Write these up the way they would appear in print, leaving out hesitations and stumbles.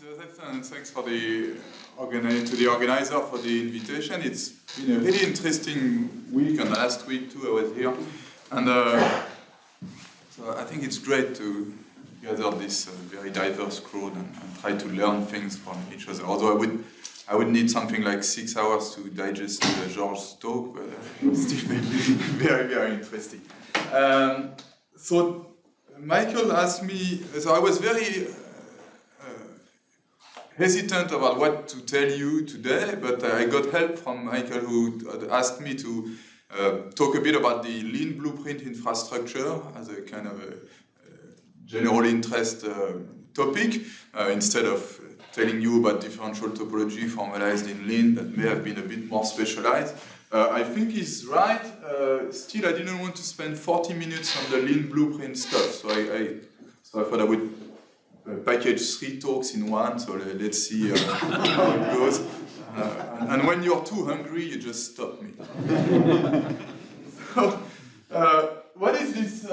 Joseph, and thanks for the organizer for the invitation. It's been a really interesting week, and last week too I was here, and so I think it's great to gather this very diverse crowd and try to learn things from each other. Although I would need something like 6 hours to digest Georges' talk, but it's still very, very interesting. So Michael asked me, so I was very hesitant about what to tell you today, but I got help from Michael, who asked me to talk a bit about the Lean blueprint infrastructure as a kind of a general interest topic, instead of telling you about differential topology formalized in Lean that may have been a bit more specialized. I think he's right. Still, I didn't want to spend 40 minutes on the Lean blueprint stuff, so I thought I would package 3 talks in one, so let's see how it goes. And when you're too hungry, you just stop me. So, what is this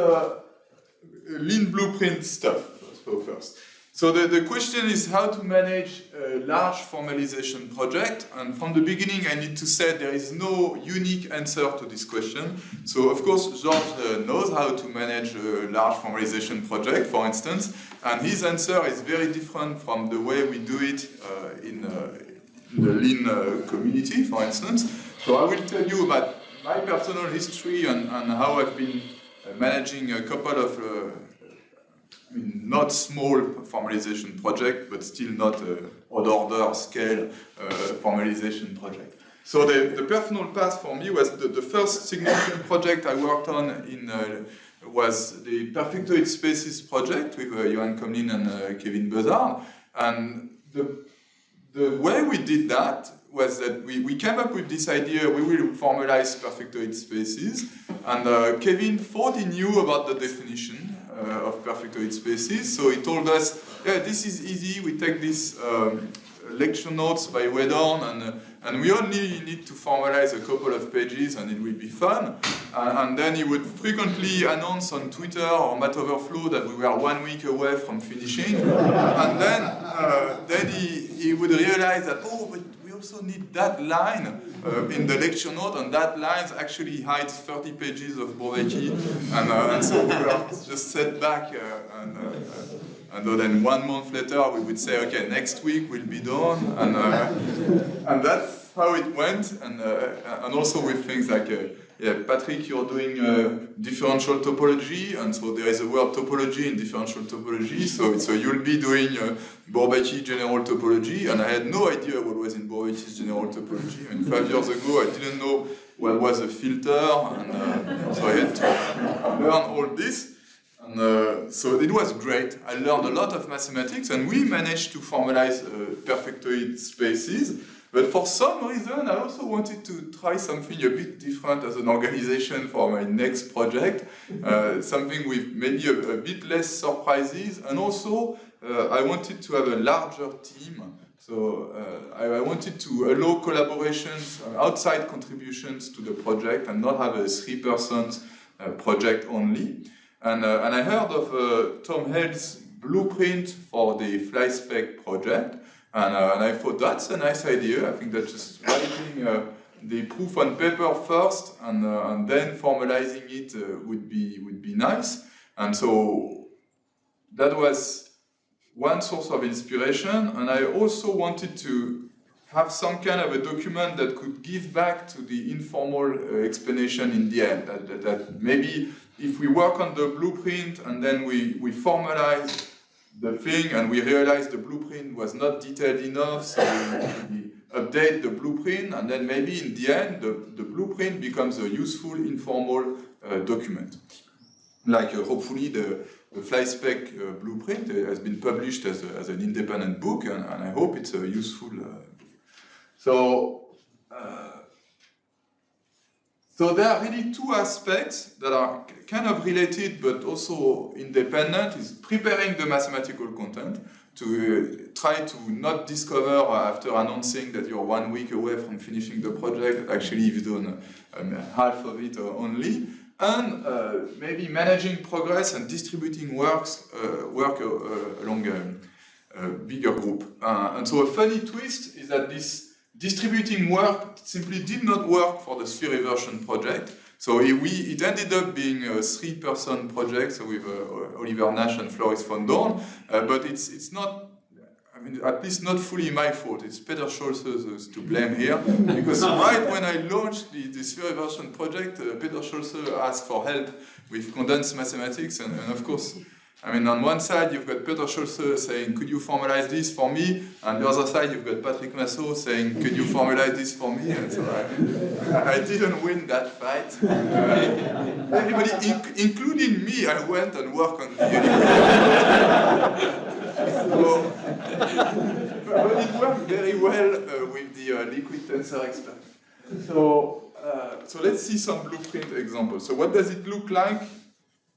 Lean blueprint stuff? So first. So the question is how to manage a large formalization project, and from the beginning I need to say there is no unique answer to this question. So of course Georges knows how to manage a large formalization project, for instance, and his answer is very different from the way we do it in the Lean community, for instance. So I will tell you about my personal history and how I've been managing a couple of not small formalization project, but still not odd order scale formalization project. So the personal path for me was the first significant project I worked on was the Perfectoid Spaces project with Johan Comlin and Kevin Bezard. And the way we did that was that we came up with this idea, we will formalize perfectoid spaces, and Kevin thought he knew about the definition of perfectoid spaces, so he told us, yeah, this is easy, we take these lecture notes by Wedorn, and we only need to formalize a couple of pages and it will be fun. And then he would frequently announce on Twitter or Matoverflow that we were 1 week away from finishing, and then he would realize that, oh, but we also need that line in the lecture note, and that line actually hides 30 pages of Bourbaki, and so we were just set back, and then 1 month later we would say, okay, next week we'll be done, and that's how it went, and also with things like, yeah, Patrick, you're doing differential topology, and so there is a word topology in differential topology, so you'll be doing Bourbaki general topology, and I had no idea what was in Bourbaki's general topology. I mean, 5 years ago, I didn't know what was a filter, and so I had to learn all this, and so it was great. I learned a lot of mathematics, and we managed to formalize perfectoid spaces. But for some reason, I also wanted to try something a bit different as an organization for my next project, something with maybe a bit less surprises, and also I wanted to have a larger team. So I wanted to allow collaborations, outside contributions to the project, and not have a 3-person project only. And I heard of Tom Hale's blueprint for the FlySpec project. And I thought that's a nice idea. I think that just writing the proof on paper first and then formalizing it would be nice. And so that was one source of inspiration. And I also wanted to have some kind of a document that could give back to the informal explanation in the end. That maybe if we work on the blueprint and then we formalize the thing, and we realized the blueprint was not detailed enough, so we update the blueprint, and then maybe in the end, the blueprint becomes a useful informal document. Like hopefully the FlySpec blueprint has been published as an independent book, and I hope it's a useful book. So there are really 2 aspects that are kind of related but also independent, is preparing the mathematical content to try to not discover after announcing that you're 1 week away from finishing the project, actually you've done half of it only, and maybe managing progress and distributing work along bigger group. And so a funny twist is that this distributing work simply did not work for the sphere inversion project. So it ended up being a 3-person project, so with Oliver Nash and Floris von Dorn, but it's not, I mean, at least not fully my fault. It's Peter Scholze who's to blame here, because right when I launched the sphere inversion project, Peter Scholze asked for help with condensed mathematics, and of course, I mean, on one side you've got Peter Scholze saying, could you formalize this for me? And the other side you've got Patrick Massot saying, could you formalize this for me? And so I didn't win that fight. Everybody, including me, I went and worked on the so, but it worked very well with the liquid tensor experiment. So let's see some blueprint examples. So what does it look like?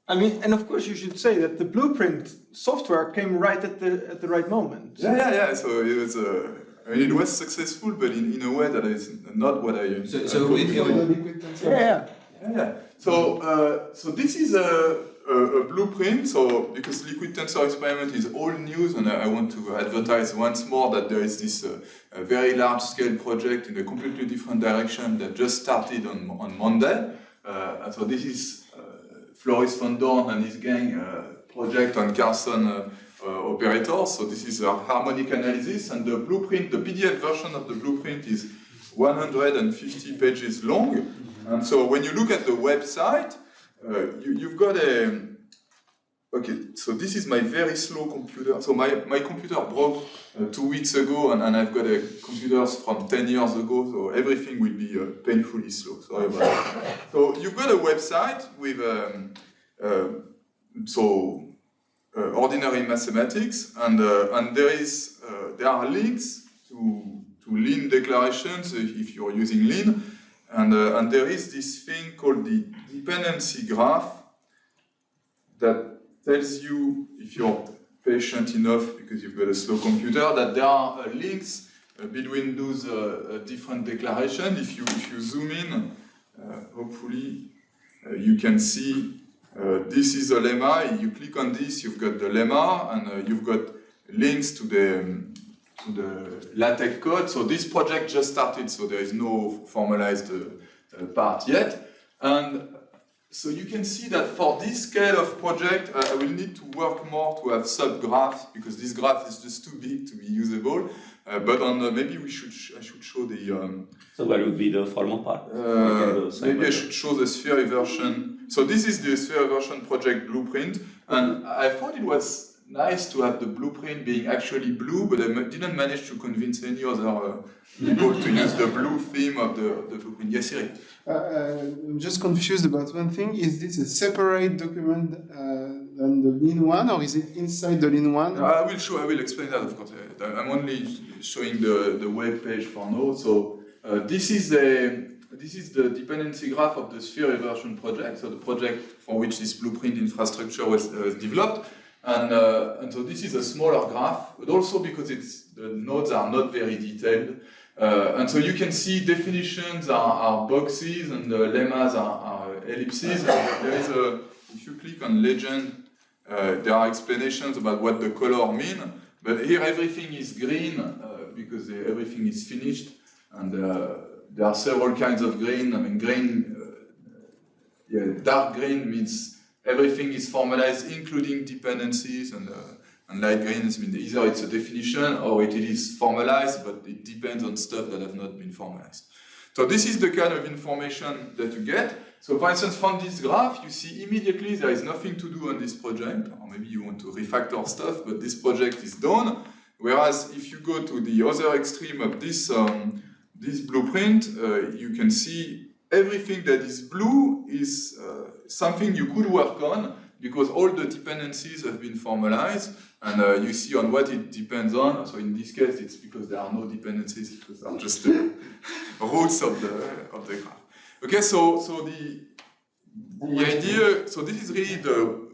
I mean, and of course you should say that the blueprint software came right at the right moment. Yeah. So it was, I mean, it was successful, but in a way that is not what I. So if you liquid tensor. Yeah. So this is a blueprint. So because liquid tensor experiment is old news, and I want to advertise once more that there is this very large scale project in a completely different direction that just started on Monday. And so this is Floris von Dorn and his gang project on Carson operators. So this is a harmonic analysis, and the blueprint, the PDF version of the blueprint is 150 pages long. And so when you look at the website, you've got a, okay, so this is my very slow computer. So my computer broke 2 weeks ago, and I've got a computers from 10 years ago, so everything will be painfully slow. Sorry about that. So you've got a website with ordinary mathematics, and there are links to Lean declarations if you're using Lean, and there is this thing called the dependency graph that tells you, if you're patient enough because you've got a slow computer, that there are links between those different declarations. If you zoom in, hopefully you can see this is a lemma. You click on this, you've got the lemma, and you've got links to the LaTeX code. So this project just started, so there is no formalized part yet. And so you can see that for this scale of project, I will need to work more to have subgraphs, because this graph is just too big to be usable. But on maybe I should show the. So where would be the formal part? Maybe I should show the sphere inversion. So this is the sphere inversion project blueprint, and I thought it was nice to have the blueprint being actually blue, but I didn't manage to convince any other people to use the blue theme of the blueprint. Yes, Eric? I'm just confused about one thing. Is this a separate document than the Lean one, or is it inside the Lean one? I will explain that, of course. I'm only showing the web page for now. So this is the dependency graph of the sphere inversion project, so the project for which this blueprint infrastructure was developed. And so this is a smaller graph, but also because the nodes are not very detailed. And so you can see definitions are boxes, and the lemmas are ellipses. And there is if you click on legend, there are explanations about what the color mean. But here everything is green because everything is finished. And there are several kinds of green. I mean, green, dark green means everything is formalized, including dependencies, and light green means either it's a definition or it is formalized, but it depends on stuff that have not been formalized. So this is the kind of information that you get. So for instance, from this graph, you see immediately there is nothing to do on this project, or maybe you want to refactor stuff, but this project is done. Whereas if you go to the other extreme of this blueprint, you can see everything that is blue is something you could work on, because all the dependencies have been formalized, and you see on what it depends on. So in this case, it's because there are no dependencies, because they are just the roots of the graph. Okay, so the idea, so this is really the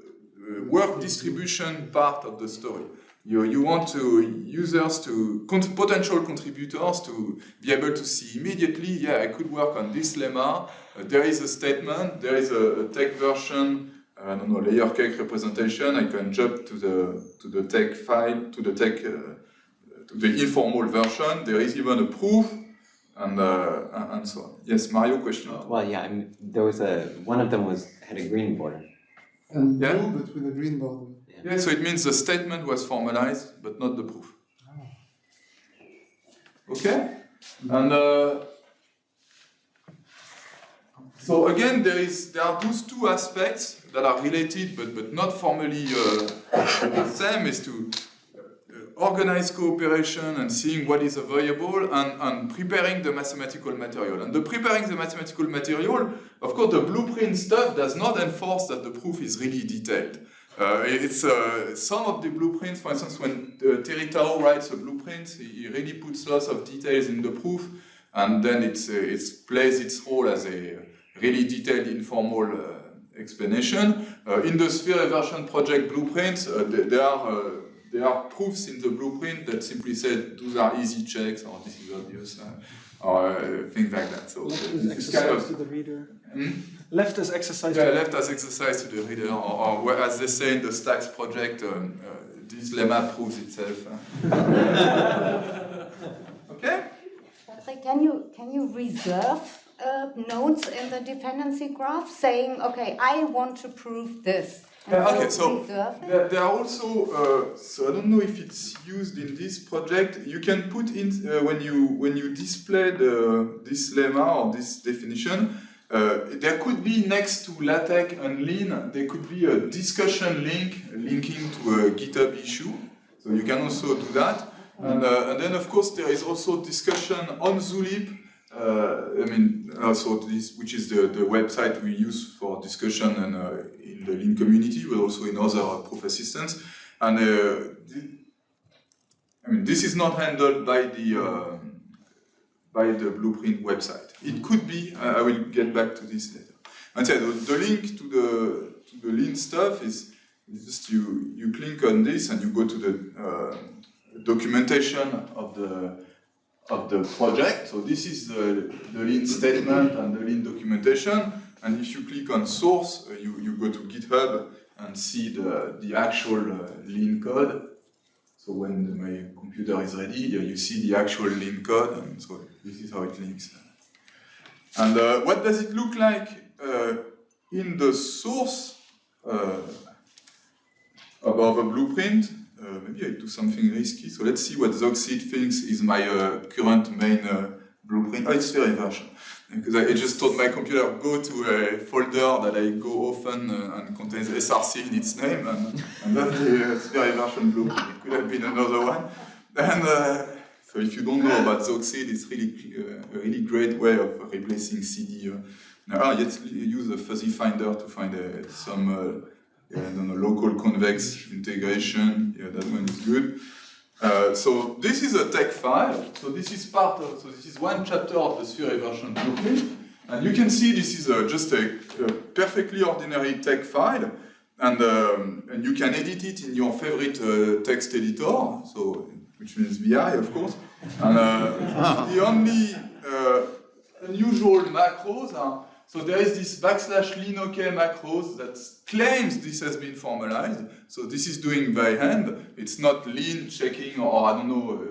work distribution part of the story. You want users to, potential contributors to be able to see immediately, yeah, I could work on this lemma, there is a statement, there is a tech version I don't know, layer cake representation, I can jump to the tech file, to the informal version. There is even a proof, and so on. Yes, Mario, question? Well, yeah, I mean, there was one of them had a green border. And Yeah. blue, but with a green border. Yeah, so it means the statement was formalized, but not the proof. Okay? And so again, there are those two aspects that are related, but not formally the same, is to organize cooperation and seeing what is available and preparing the mathematical material. And the preparing the mathematical material, of course, the blueprint stuff does not enforce that the proof is really detailed. It's some of the blueprints, for instance, when Terry Tao writes a blueprint, he really puts lots of details in the proof, and then it plays its role as a really detailed informal explanation. In the sphere version project blueprints, there are proofs in the blueprint that simply say those are easy checks, or this is obvious, or things like that. So Left this as is exercise kind of, to the reader. Left as exercise. yeah, left as exercise to the reader, or as they say in the Stacks project, this lemma proves itself. Okay? Can you reserve nodes in the dependency graph saying, okay, I want to prove this? Okay, so reserve it? there are also, so I don't know if it's used in this project, you can put in, when you display this lemma or this definition, there could be next to LaTeX and Lean, there could be a discussion link linking to a GitHub issue. So you can also do that. And then, of course, there is also discussion on Zulip. I mean, also this, which is the website we use for discussion and in the Lean community, but also in other proof assistants. And I mean, this is not handled by the Blueprint website. It could be. I will get back to this later. And so the link to the Lean stuff is just you click on this and you go to the documentation of the project. So this is the Lean statement and the Lean documentation. And if you click on source, you go to GitHub and see the actual Lean code. So when my computer is ready, you see the actual Lean code. And so this is how it links. And what does it look like in the source above a blueprint? Maybe I do something risky. So let's see what Zoxid thinks is my current main blueprint. Oh, it's sphere version. Because I just told my computer, go to a folder that I go often and contains SRC in its name, and that's the sphere version blueprint. It could have been another one. And so if you don't know about Zoxid, it's really a really great way of replacing CD. Let's use a fuzzy finder to find some I don't know, local convex integration. Yeah, that one is good. So this is a text file. So this is this is one chapter of the sphere version blueprint. And you can see this is just a perfectly ordinary text file. And you can edit it in your favorite text editor, so which means VI, of course. And the only unusual macros are, so there is this /leanOK macros that claims this has been formalized. So this is doing by hand. It's not Lean checking or I don't know,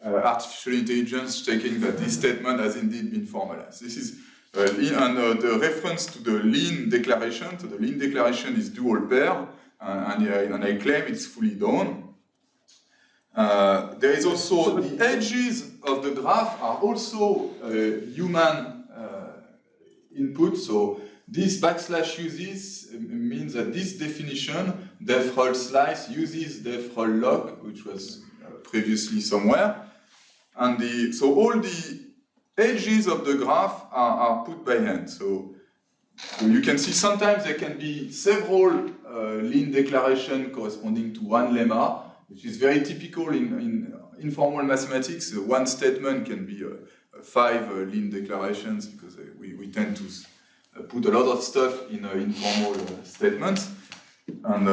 artificial intelligence checking that this statement has indeed been formalized. This is the reference to the Lean declaration. So the Lean declaration is dual pair, and I claim it's fully done. There is also the edges of the graph are also human input. So this /uses means that this definition, def_rel slice, uses def_rel lock, which was previously somewhere. And so all the edges of the graph are put by hand. So you can see sometimes there can be several Lean declarations corresponding to one lemma, which is very typical in informal mathematics. One statement can be 5 Lean declarations because we tend to put a lot of stuff in informal statements. And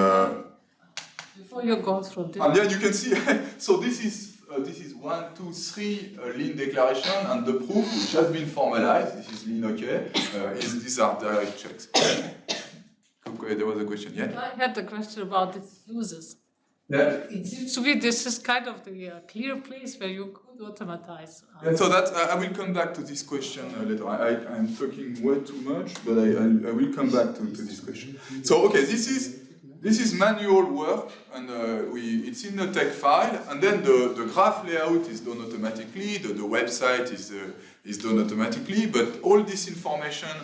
before you go through this, and yeah, you can see. So this is 1, 2, 3 Lean declaration, and the proof which has been formalized. This is Lean OK. These are direct checks. there was a question. Yeah. I had the question about its users. Yeah. It seems to me this is kind of the clear place where you could automatize. Yeah, so that I will come back to this question later. I'm talking way too much, but I will come back to this question. So okay, this is manual work, and it's in the tech file, and then the graph layout is done automatically. The website is done automatically, but all this information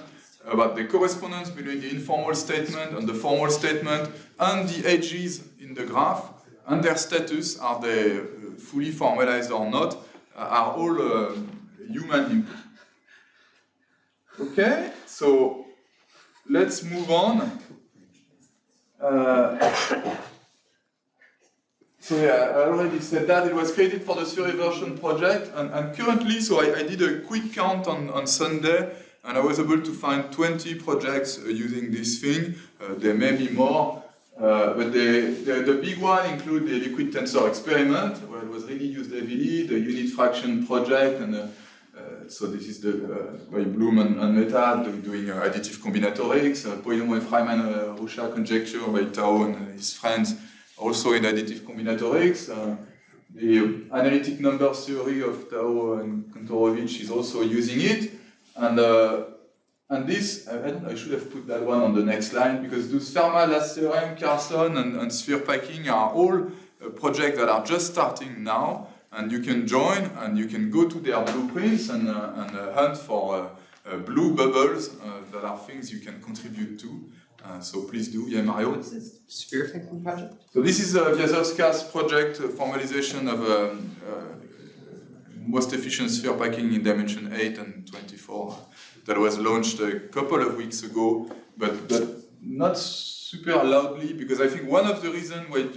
about the correspondence between the informal statement and the formal statement and the edges in the graph and their status, are they fully formalized or not, are all human input. Okay, so let's move on. So yeah, I already said that it was created for the Theory version project, and currently, so I did a quick count on Sunday, and I was able to find 20 projects using this thing. There may be more, but the big one include the liquid tensor experiment, where it was really used heavily, the unit fraction project, and so this is by Bloom and Meta doing additive combinatorics, Poisson-Feynman-Rouchat conjecture by Tao and his friends, also in additive combinatorics. The analytic number theory of Tao and Kantorovich is also using it. And this, I should have put that one on the next line, because those Fermat, last theorem, Carlson, and sphere packing are all projects that are just starting now, and you can join, and you can go to their blueprints and hunt for blue bubbles that are things you can contribute to. So please do. Yeah, Mario? What's this sphere picking project? So this is Wiazowska's project, formalization of most efficient sphere packing in dimension 8 and 24. That was launched a couple of weeks ago, but not super loudly, because I think one of the reasons why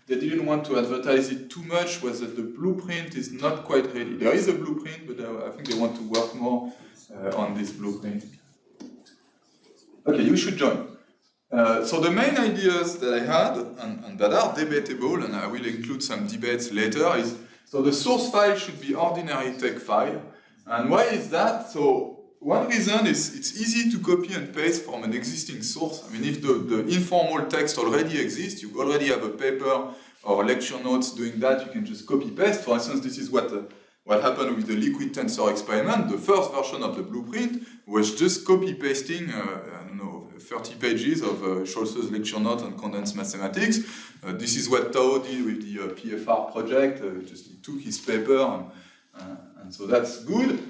they didn't want to advertise it too much was that the blueprint is not quite ready. There is a blueprint, but I think they want to work more on this blueprint. Okay, you should join. So the main ideas that I had, and that are debatable, and I will include some debates later, is, so the source file should be ordinary text file. And why is that? So one reason is it's easy to copy and paste from an existing source. I mean, if the informal text already exists, you already have a paper or lecture notes doing that, you can just copy paste. For instance, this is what happened with the liquid tensor experiment. The first version of the blueprint was just copy pasting, 30 pages of Scholz's lecture note on condensed mathematics. This is what Tao did with the PFR project. He took his paper, and so that's good.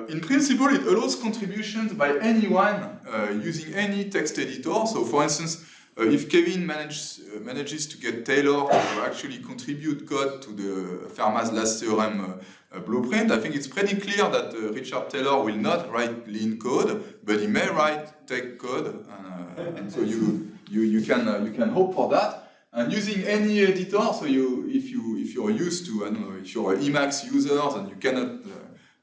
In principle, it allows contributions by anyone using any text editor. So, for instance, if Kevin manages to get Taylor to actually contribute code to the Fermat's last theorem blueprint, I think it's pretty clear that Richard Taylor will not write lean code, but he may write tech code, and so you can hope for that. And using any editor, so if you're used to, I don't know, if you're Emacs users and you cannot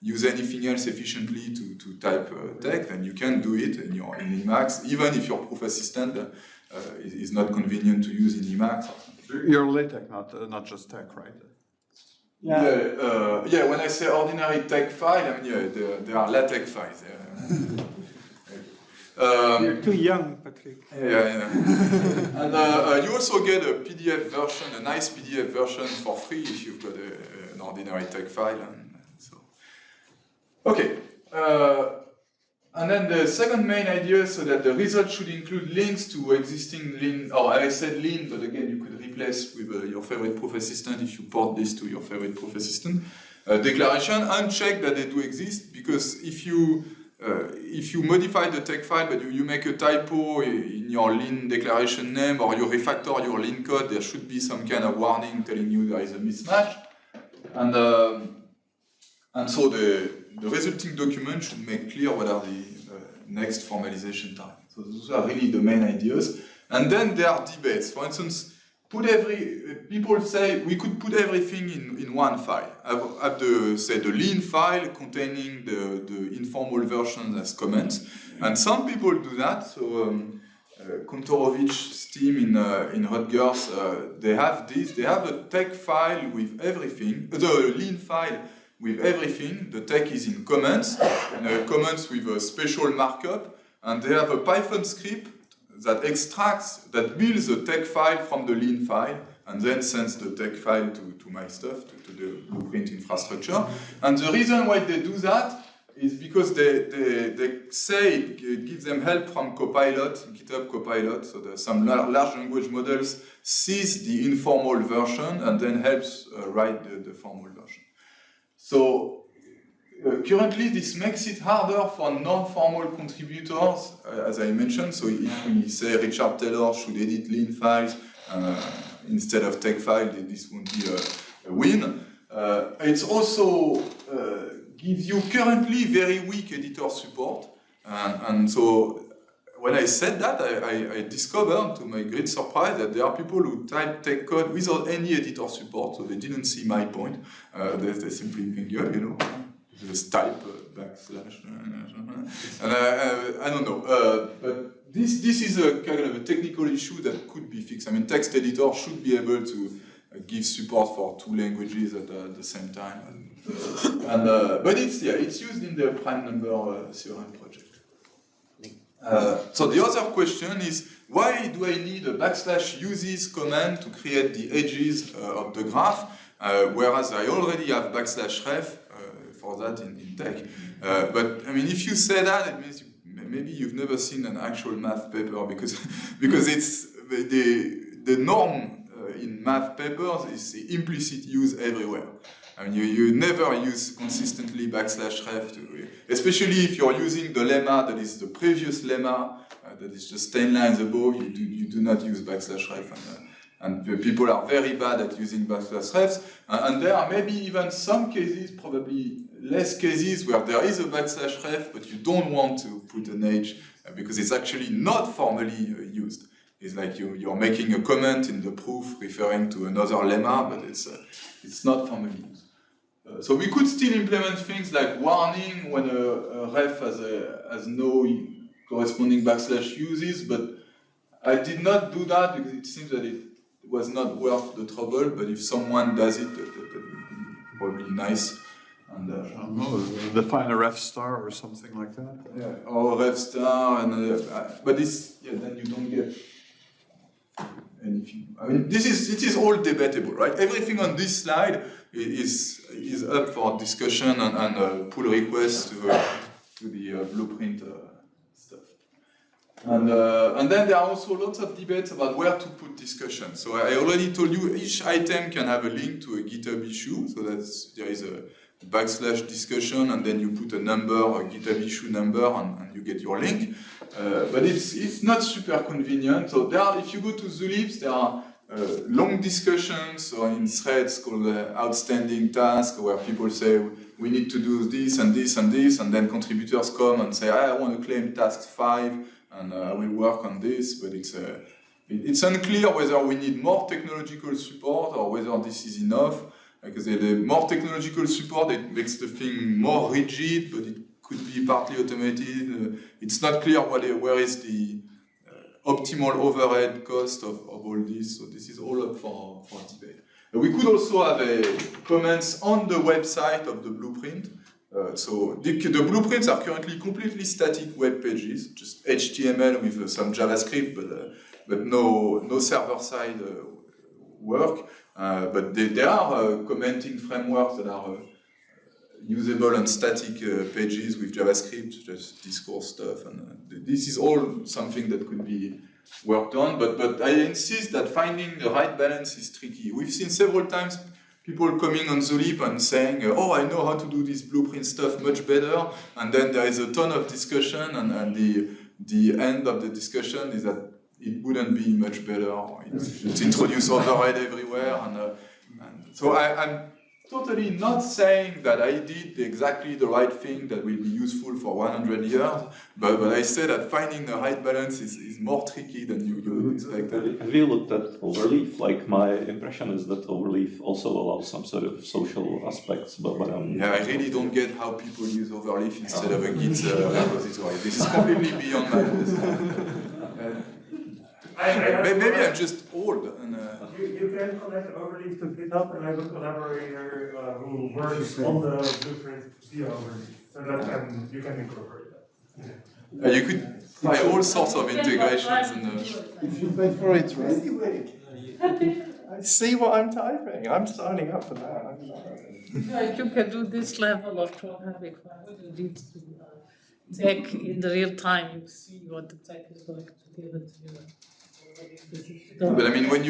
use anything else efficiently to type tech, then you can do it in Emacs, even if your proof assistant is not convenient to use in Emacs. You're LaTeX, not just tech, right? Yeah, when I say ordinary tech file, I mean, there are LaTeX files. You're too young, Patrick. Yeah. And you also get a PDF version, a nice PDF version for free if you've got an ordinary tech file. Okay. And then the second main idea, so that the result should include links to existing Lean, or I said Lean, but again, you could replace with your favorite proof assistant if you port this to your favorite proof assistant. Declaration, and check that they do exist, because if you modify the tech file, but you make a typo in your Lean declaration name, or you refactor your Lean code, there should be some kind of warning telling you there is a mismatch. And so the resulting document should make clear what are the next formalization targets. So those are really the main ideas. And then there are debates. For instance, people say we could put everything in one file. Have the Lean file containing the informal version as comments. And some people do that. So Kontorovich's team in Rutgers, they have this. They have a tech file with everything, the Lean file with everything. The tech is in comments, and comments with a special markup, and they have a Python script that extracts, that builds a text file from the Lean file, and then sends the text file to my stuff, to the blueprint infrastructure. And the reason why they do that is because they say it gives them help from Copilot, GitHub Copilot, so that some large language models sees the informal version and then helps write the formal version. So currently this makes it harder for non-formal contributors, as I mentioned. So if we say Richard Taylor should edit Lean files instead of text file, this won't be a win. It's also gives you currently very weak editor support. And so when I said that, I discovered, to my great surprise, that there are people who type tech code without any editor support, so they didn't see my point. They simply think, yeah, you know, just type backslash. And I don't know. But this is a kind of a technical issue that could be fixed. I mean, text editor should be able to give support for 2 languages at the same time. But it's used in the prime number theorem project. So the other question is, why do I need a /uses command to create the edges of the graph, whereas I already have /ref for that in tech. But I mean, if you say that, it means maybe you've never seen an actual math paper, because it's the norm in math papers is the implicit use everywhere. I mean, you never use consistently /ref, especially if you're using the lemma that is the previous lemma, that is just 10 lines above, you do not use /ref. And people are very bad at using /refs. And there are maybe even some cases, probably less cases, where there is a /ref, but you don't want to put an edge because it's actually not formally used. It's like you're making a comment in the proof referring to another lemma, but it's not formally used. So we could still implement things like warning when a ref has no corresponding /uses, but I did not do that because it seems that it was not worth the trouble. But if someone does it, that would be probably nice. And define a ref star or something like that. Yeah, or ref star, and but this, yeah, then you don't get anything. I mean, it is all debatable, right? Everything on this slide is up for discussion and pull requests to the blueprint stuff. And then there are also lots of debates about where to put discussion. So I already told you each item can have a link to a GitHub issue. So there is a /discussion, and then you put a number, a GitHub issue number, and you get your link. But it's not super convenient. So if you go to Zulip, there are long discussions or in threads called outstanding task, where people say we need to do this and this and this, and then contributors come and say I want to claim task 5, and I will work on this. But it's unclear whether we need more technological support or whether this is enough. Because the more technological support, it makes the thing more rigid, but it could be partly automated. It's not clear where is the optimal overhead cost of all this. So this is all up for debate. We could also have comments on the website of the blueprint. So the blueprints are currently completely static web pages, just HTML with some JavaScript, but no server-side work. But there are commenting frameworks that are usable on static pages with JavaScript, just discourse stuff, and this is all something that could be worked on. But I insist that finding the right balance is tricky. We've seen several times people coming on Zulip and saying, "Oh, I know how to do this blueprint stuff much better," and then there is a ton of discussion, and the end of the discussion is that it wouldn't be much better. It's introduce overhead everywhere, and so I'm totally not saying that I did exactly the right thing that will be useful for 100 years, but I say that finding the right balance is more tricky than you would expect. Have you looked at overleaf? Like, my impression is that overleaf also allows some sort of social aspects, but yeah, I really don't get how people use overleaf instead of a Git repository. This is completely beyond my understanding. Maybe I'm just old. And, you can connect overleaf to GitHub, and I have a collaborator who works on the blueprint via overleaf, so that you can incorporate that. you could by all sorts of integrations and. If you pay for it, right? I see what I'm typing. I'm signing up for that. If you can do this level of traffic, you need to check in the real time. You see what the tech is going to give it to you. But I mean, when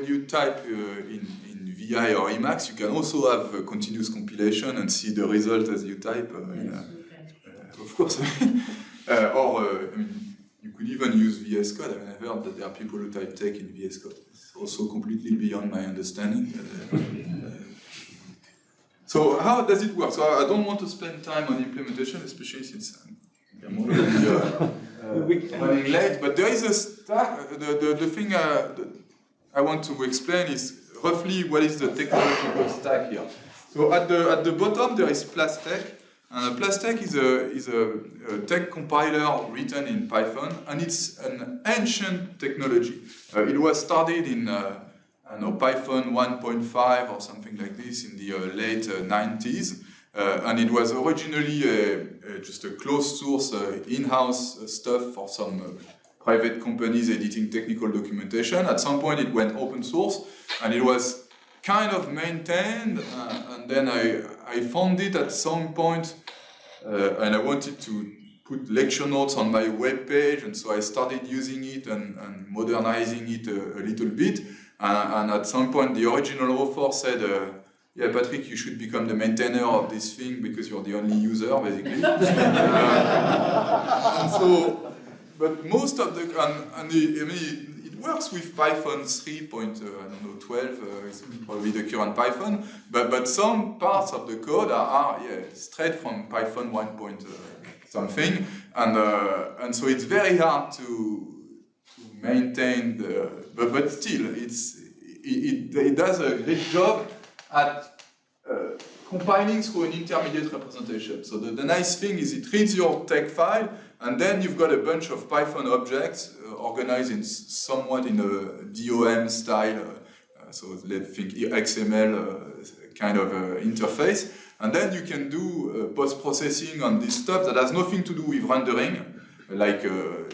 you type in VI or Emacs, you can also have continuous compilation and see the result as you type. Of course. I mean, you could even use VS Code. I mean, I've heard that there are people who type tech in VS Code. It's also completely beyond my understanding. So how does it work? So I don't want to spend time on implementation, especially since I'm already running late. But there is a stack. The thing I want to explain is roughly what is the technological stack here. So at the bottom there is Plastech. And Plastech is a tech compiler written in Python, and it's an ancient technology. It was started in Python 1.5 or something like this in the late 90s, and it was originally just a closed source in-house stuff for some private companies editing technical documentation. At some point it went open source, and it was kind of maintained, and then I found it at some point, and I wanted to put lecture notes on my web page, and so I started using it and modernizing it a little bit, and at some point the original author said, yeah, Patrick, you should become the maintainer of this thing because you're the only user, basically. So, but most of the, I mean, it works with Python 3.12, it's probably the current Python, but some parts of the code are straight from Python 1. Something, and so it's very hard to maintain the, but still, it does a great job at compiling through an intermediate representation. So the nice thing is it reads your text file, and then you've got a bunch of Python objects organized in somewhat in a DOM style, so let's think XML kind of interface, and then you can do post-processing on this stuff that has nothing to do with rendering, like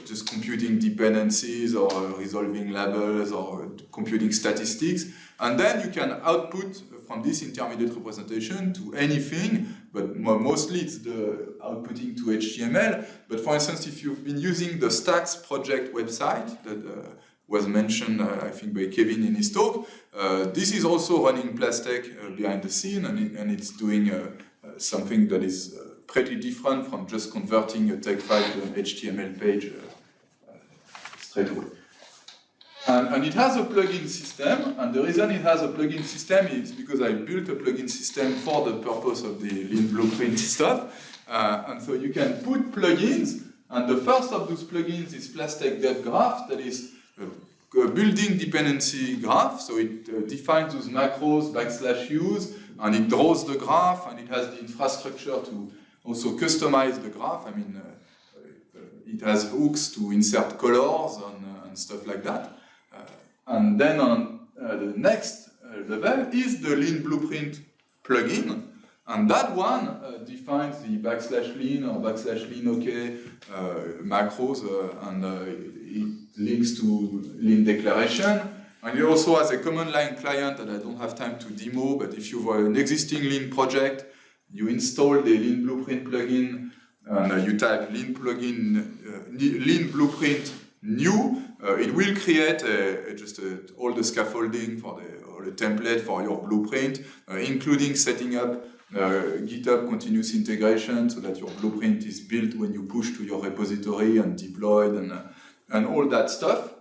just computing dependencies or resolving labels or computing statistics, and then you can output from this intermediate representation to anything, but mostly it's the outputting to HTML. But for instance, if you've been using the Stacks project website that was mentioned, I think, by Kevin in his talk, this is also running Plastech behind the scene, and it's doing something that is pretty different from just converting a text file to an HTML page straight away. And it has a plugin system, and the reason it has a plugin system is because I built a plugin system for the purpose of the Lean Blueprint stuff. And so you can put plugins, and the first of those plugins is Plastech Dev Graph, that is a building dependency graph. So it defines those macros /use, and it draws the graph, and it has the infrastructure to also customize the graph. I mean, it has hooks to insert colors and stuff like that. And then on the next level is the Lean Blueprint plugin, and that one defines the /lean or /lean OK macros, and it links to Lean declaration. And it also has a command line client that I don't have time to demo, but if you have an existing Lean project, you install the Lean Blueprint plugin, and you type Lean Blueprint new. It will create all the scaffolding for all the template for your blueprint, including setting up GitHub continuous integration so that your blueprint is built when you push to your repository and deployed and all that stuff.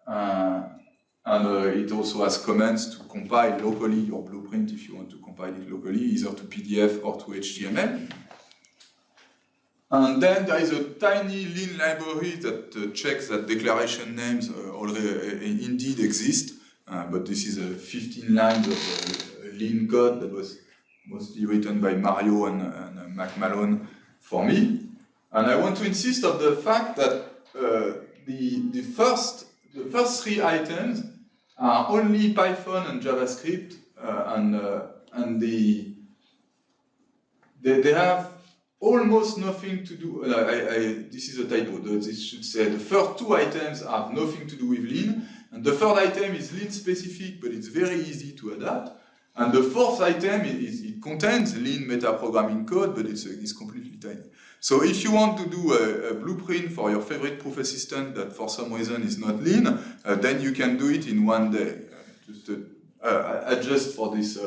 And it also has commands to compile locally your blueprint if you want to compile it locally, either to PDF or to HTML. And then there is a tiny Lean library that checks that declaration names already indeed exist. But this is 15 lines of Lean code that was mostly written by Mario and Mac Malone for me. And I want to insist on the fact that the first three items are only Python and JavaScript, and they have almost nothing to do. This is a typo. This should say the first two items have nothing to do with Lean, and the third item is Lean specific, but it's very easy to adapt. And the fourth item it contains Lean metaprogramming code, but it's completely tiny. So if you want to do a blueprint for your favorite proof assistant that for some reason is not Lean, then you can do it in one day. Just adjust for this.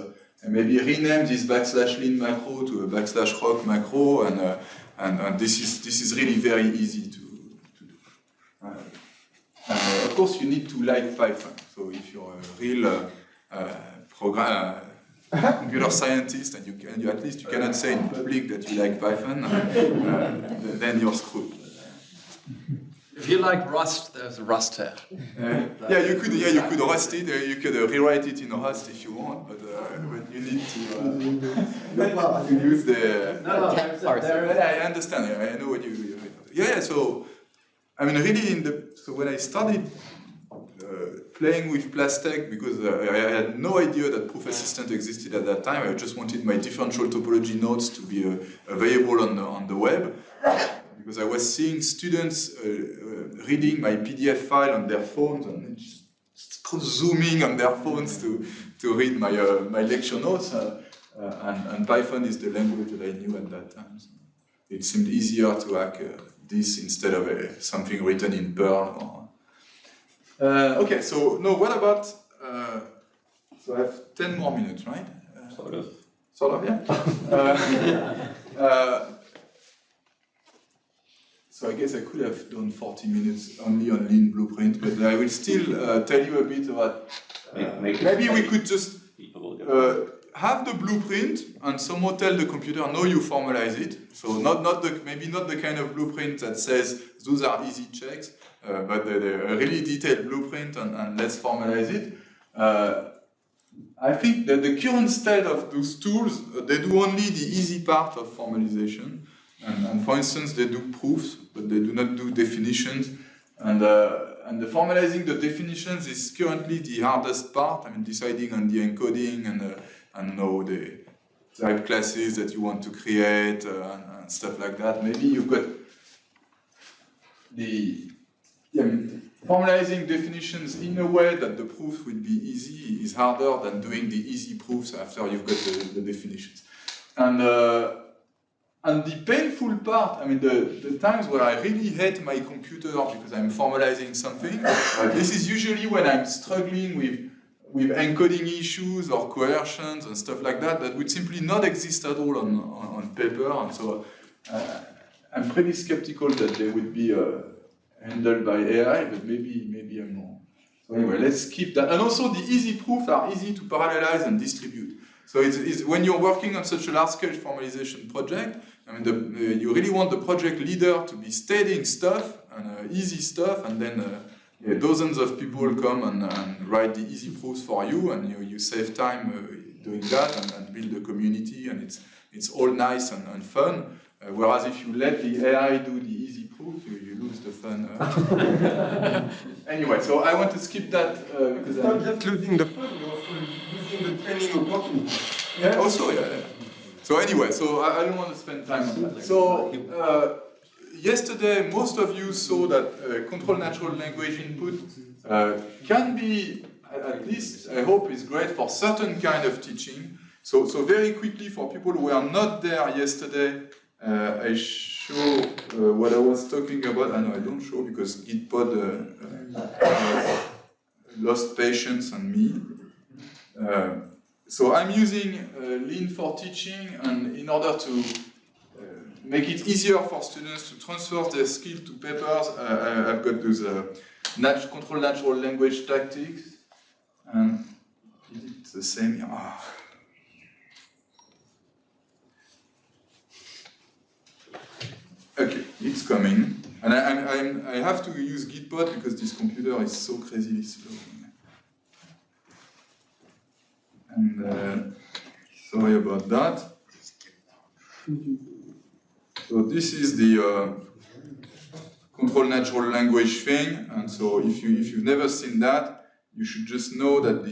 And maybe rename this /lean macro to a /rock macro, and this is really very easy to do. Of course, you need to like Python. So if you're a real computer scientist and you at least you cannot say in public that you like Python, then you're screwed. If you like Rust, there's Rust here. Yeah, you could Rust it. You could rewrite it in Rust if you want, but you need to use the. I understand. I know what you. Yeah. So, I mean, really, so when I started playing with Plastech, because I had no idea that Proof Assistant existed at that time. I just wanted my differential topology nodes to be available on the web. Because I was seeing students reading my PDF file on their phones and just zooming on their phones to read my lecture notes. And Python is the language that I knew at that time. So it seemed easier to hack this instead of something written in Perl. Okay, so no, what about? So I have 10 more minutes, right? Sort of. Sort of, yeah. So I guess I could have done 40 minutes only on Lean Blueprint, but I will still tell you a bit about. Maybe we could just have the blueprint and somehow tell the computer, no, you formalize it. So maybe not the kind of blueprint that says those are easy checks, but a really detailed blueprint and let's formalize it. I think that the current state of those tools, they do only the easy part of formalization. And for instance, they do proofs, but they do not do definitions. And the formalizing the definitions is currently the hardest part. I mean, deciding on the encoding and know the type classes that you want to create and stuff like that. Maybe you've got formalizing definitions in a way that the proof will be easy is harder than doing the easy proofs after you've got the definitions. And the painful part, I mean, the times where I really hate my computer because I'm formalizing something, this is usually when I'm struggling with encoding issues or coercions and stuff like that would simply not exist at all on paper. And so I'm pretty skeptical that they would be handled by AI, but maybe I'm wrong. So anyway, let's keep that. And also the easy proofs are easy to parallelize and distribute. So it's when you're working on such a large-scale formalization project, I mean, you really want the project leader to be stating stuff and easy stuff, and then dozens of people come and write the easy proofs for you, and you save time doing that and build a community, and it's all nice and fun. Whereas if you let the AI do the easy proof, you lose the fun. Anyway, so I want to skip that because not just losing the fun, you're also losing the training opportunity. Yeah, also, yeah. So anyway, so I don't want to spend time on that. So yesterday, most of you saw that control natural language input can be, at least I hope, is great for certain kind of teaching. So very quickly, for people who were not there yesterday, I show what I was talking about. I know I don't show because Gitpod lost patience on me. So I'm using Lean for teaching, and in order to make it easier for students to transfer their skill to papers, I've got those control natural language tactics. And is it the same here? Oh. Okay, it's coming. And I have to use Gitpod because this computer is so crazily slow. And sorry about that. So this is the control natural language thing. And so if you've never seen that, you should just know that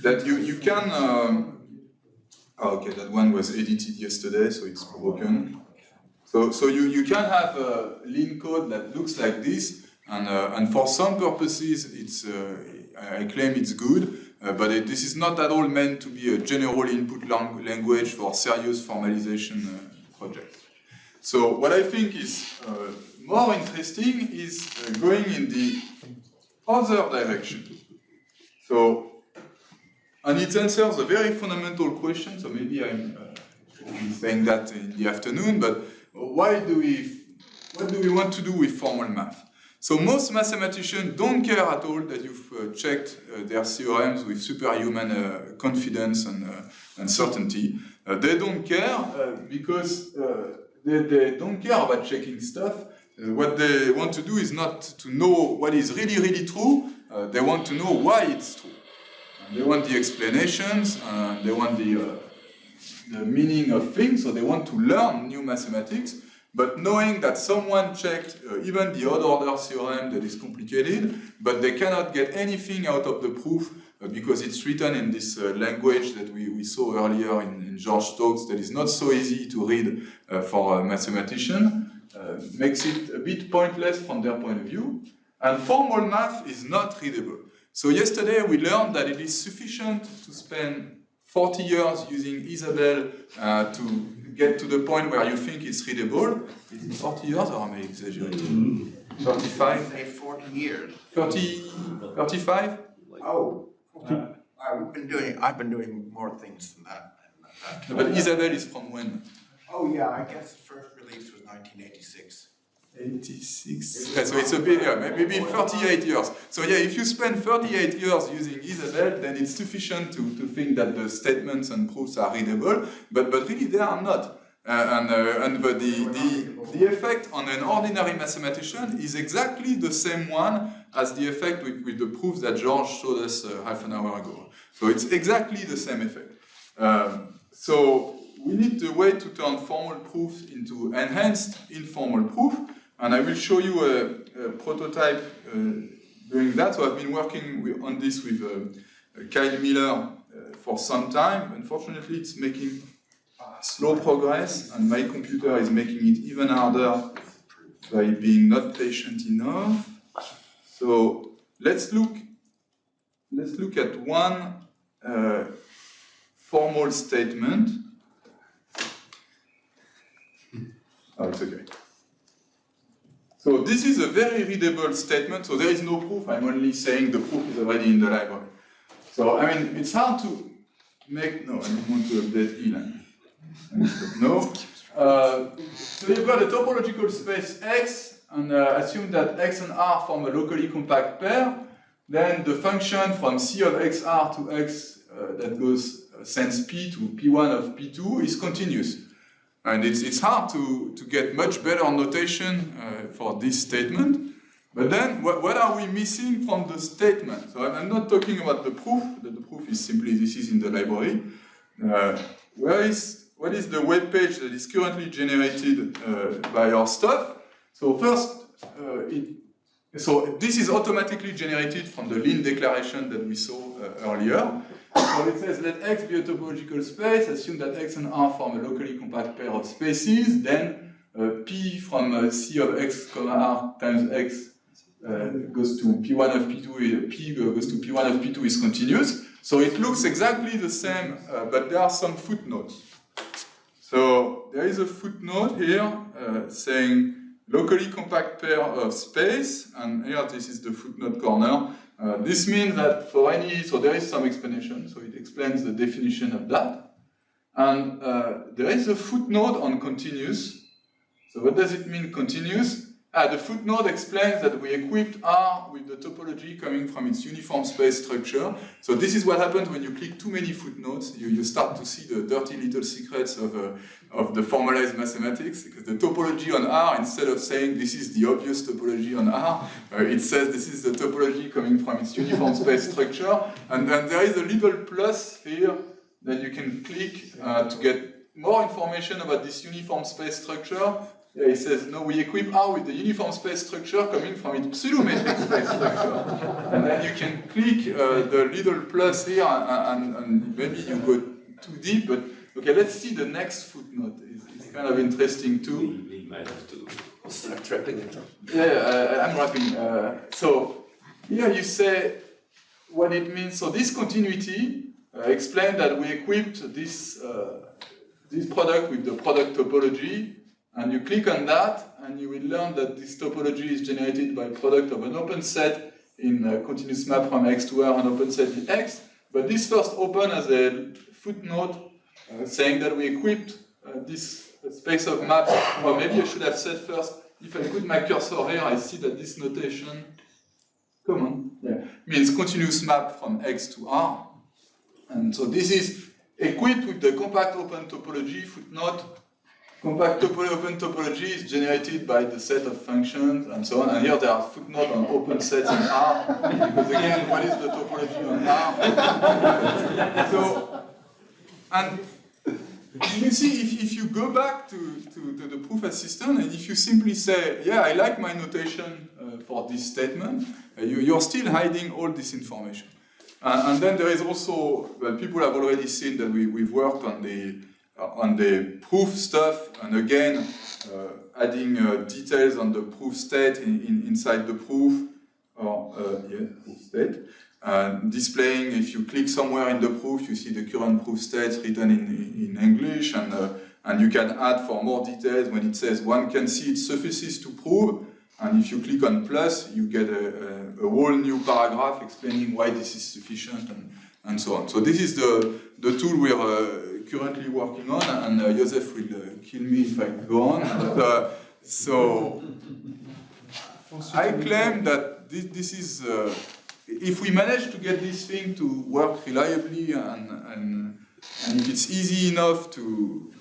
that you can Oh, okay, that one was edited yesterday, so it's broken. So you can have a lean code that looks like this, and for some purposes, I claim it's good, but this is not at all meant to be a general input language for serious formalization projects. So what I think is more interesting is going in the other direction. So, and it answers a very fundamental question, so maybe I'm saying that in the afternoon, but what do we want to do with formal math? So most mathematicians don't care at all that you've checked their theorems with superhuman confidence and certainty. They don't care because they don't care about checking stuff. What they want to do is not to know what is really, really true. They want to know why it's true. And they want the explanations, and they want the meaning of things, so they want to learn new mathematics, but knowing that someone checked even the odd order theorem that is complicated, but they cannot get anything out of the proof because it's written in this language that we saw earlier in George's talks that is not so easy to read for a mathematician, makes it a bit pointless from their point of view. And formal math is not readable. So yesterday we learned that it is sufficient to spend 40 years using Isabelle to get to the point where you think it's readable. Is it 40 years or am I exaggerating? 35? Say 40 years. 30, 35? Oh, I've been doing more things than that. But Isabelle is from when? Oh yeah, I guess the first release was 1986. 86. Yeah, so it's a bit, yeah, maybe 38 years. So yeah, if you spend 38 years using Isabelle, then it's sufficient to think that the statements and proofs are readable, but really they are not. But the effect on an ordinary mathematician is exactly the same one as the effect with the proofs that George showed us half an hour ago. So it's exactly the same effect. So we need a way to turn formal proof into enhanced informal proof, and I will show you a prototype doing that. So I've been working on this with Kyle Miller for some time. Unfortunately, it's making slow progress, and my computer is making it even harder by being not patient enough. So let's look at one formal statement. Oh, it's okay. So this is a very readable statement, so there is no proof, I'm only saying the proof is already in the library. So, I mean, it's hard to make, no, I don't want to update Elan. No. So you've got a topological space X, and assume that X and R form a locally compact pair, then the function from C of XR to X that goes sends P to P1 of P2 is continuous. And it's hard to get much better notation for this statement. But then, what are we missing from the statement? So I'm not talking about the proof. The proof is simply this is in the library. What is the web page that is currently generated by our stuff? So first, so this is automatically generated from the Lean declaration that we saw earlier. So it says let X be a topological space, assume that X and R form a locally compact pair of spaces, then P from C of X, R times X goes to P1 of P2, P goes to P1 of P2 is continuous. So it looks exactly the same, but there are some footnotes. So there is a footnote here saying locally compact pair of space, and here this is the footnote corner. This means that for any, so there is some explanation, so it explains the definition of that. And there is a footnote on continuous. So what does it mean continuous? The footnote explains that we equipped R with the topology coming from its uniform space structure. So this is what happens when you click too many footnotes. You start to see the dirty little secrets of the formalized mathematics, because the topology on R, instead of saying this is the obvious topology on R, it says this is the topology coming from its uniform space structure. And then there is a little plus here that you can click to get more information about this uniform space structure. Yeah, it says, no, we equip R with the uniform space structure coming from its pseudometric space structure. And then you can click the little plus here, and maybe you go too deep, but Okay, let's see the next footnote. It's kind of interesting too. We might have to start wrapping it up. Yeah, I'm wrapping. So here you say what it means. So this continuity explains that we equipped this product with the product topology, and you click on that, and you will learn that this topology is generated by product of an open set in a continuous map from X to R and open set in X. But this first open as a footnote saying that we equipped this space of maps. Or maybe I should have said first, if I put my cursor here, I see that this notation, come on, means continuous map from X to R. And so this is equipped with the compact open topology footnote. Compact open topology is generated by the set of functions and so on. And here there are footnotes on open sets in R, because again, what is the topology on R? So, and you see, if you go back to the proof assistant, and if you simply say, yeah, I like my notation for this statement, you're still hiding all this information. And then there is also, well, people have already seen that we've worked on the proof stuff, and again, adding details on the proof state inside the proof, or proof state. Displaying, if you click somewhere in the proof, you see the current proof state written in English, and you can add for more details when it says one can see it suffices to prove, and if you click on plus, you get a whole new paragraph explaining why this is sufficient, and so on. So this is the tool we are currently working on, and Joseph will kill me if I go on. But, so I claim that this is, if we manage to get this thing to work reliably, and if it's easy enough to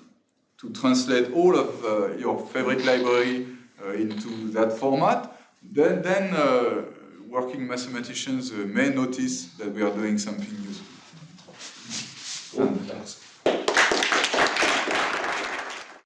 translate all of your favorite library into that format, then working mathematicians may notice that we are doing something useful.